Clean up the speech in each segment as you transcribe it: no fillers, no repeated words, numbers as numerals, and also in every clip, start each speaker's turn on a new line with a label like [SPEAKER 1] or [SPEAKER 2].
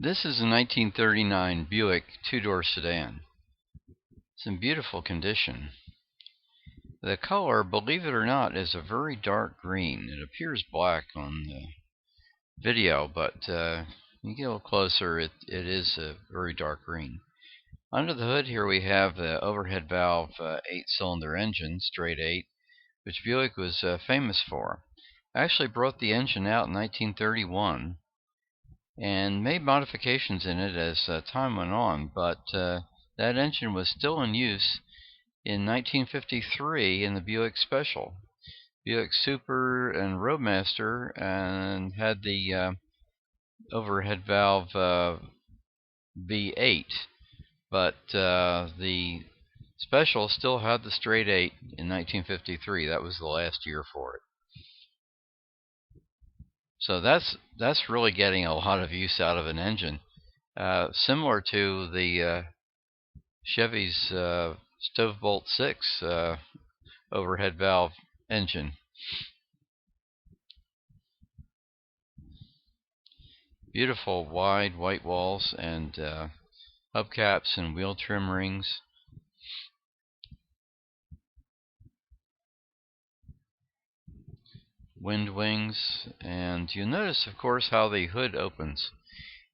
[SPEAKER 1] This is a 1939 Buick two-door sedan. It's in beautiful condition. The color, believe it or not, is a very dark green. It appears black on the video, but you get a little closer, it is a very dark green. Under the hood here we have the overhead valve 8-cylinder engine, straight 8, which Buick was famous for. I actually brought the engine out in 1931 and made modifications in it as time went on, but that engine was still in use in 1953 in the Buick Special, Buick Super and Roadmaster, and had the overhead valve V8, but the Special still had the straight 8 in 1953. That was the last year for it. So that's really getting a lot of use out of an engine, similar to the Chevy's Stovebolt 6 overhead valve engine. Beautiful wide white walls and hubcaps and wheel trim rings. Wind wings, and you notice, of course, how the hood opens.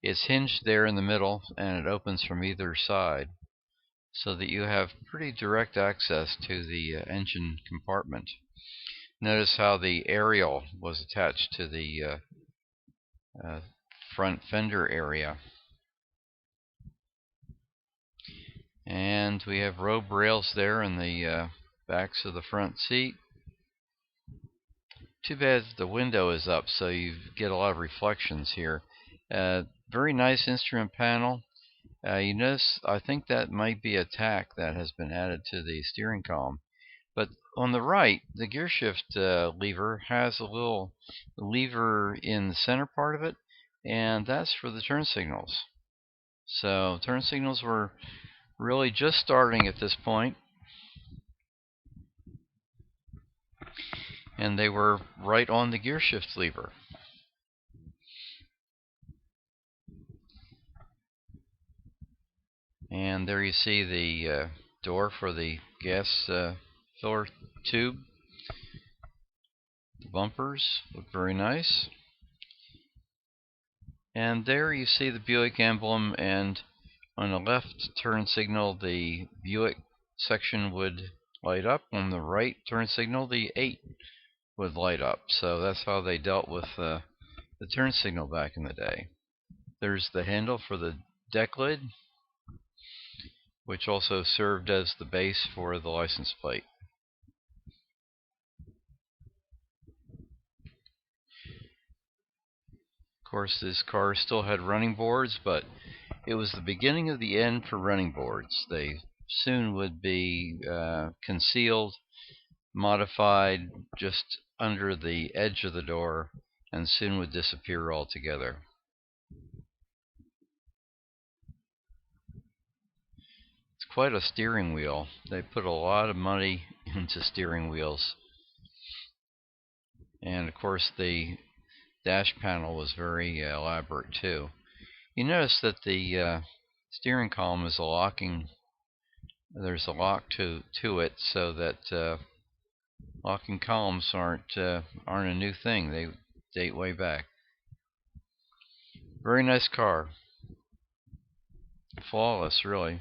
[SPEAKER 1] It's hinged there in the middle, and it opens from either side, so that you have pretty direct access to the engine compartment. Notice how the aerial was attached to the front fender area. And we have robe rails there in the backs of the front seat. Too bad the window is up, so you get a lot of reflections here. Very nice instrument panel. You notice, I think that might be a tack that has been added to the steering column. But on the right, the gearshift lever has a little lever in the center part of it, and that's for the turn signals. So turn signals were really just starting at this point, and they were right on the gearshift lever. And there you see the door for the gas filler tube. The bumpers look very nice. And there you see the Buick emblem, and on the left turn signal the Buick section would light up. On the right turn signal the 8 would light up. So that's how they dealt with the turn signal back in the day. There's the handle for the deck lid, which also served as the base for the license plate. Of course, this car still had running boards, but it was the beginning of the end for running boards. They soon would be concealed, modified just under the edge of the door, and soon would disappear altogether. It's quite a steering wheel. They put a lot of money into steering wheels. And of course the dash panel was very elaborate too. You notice that the steering column is there's a lock to it, so that locking columns aren't a new thing. They date way back. Very nice car. Flawless, really.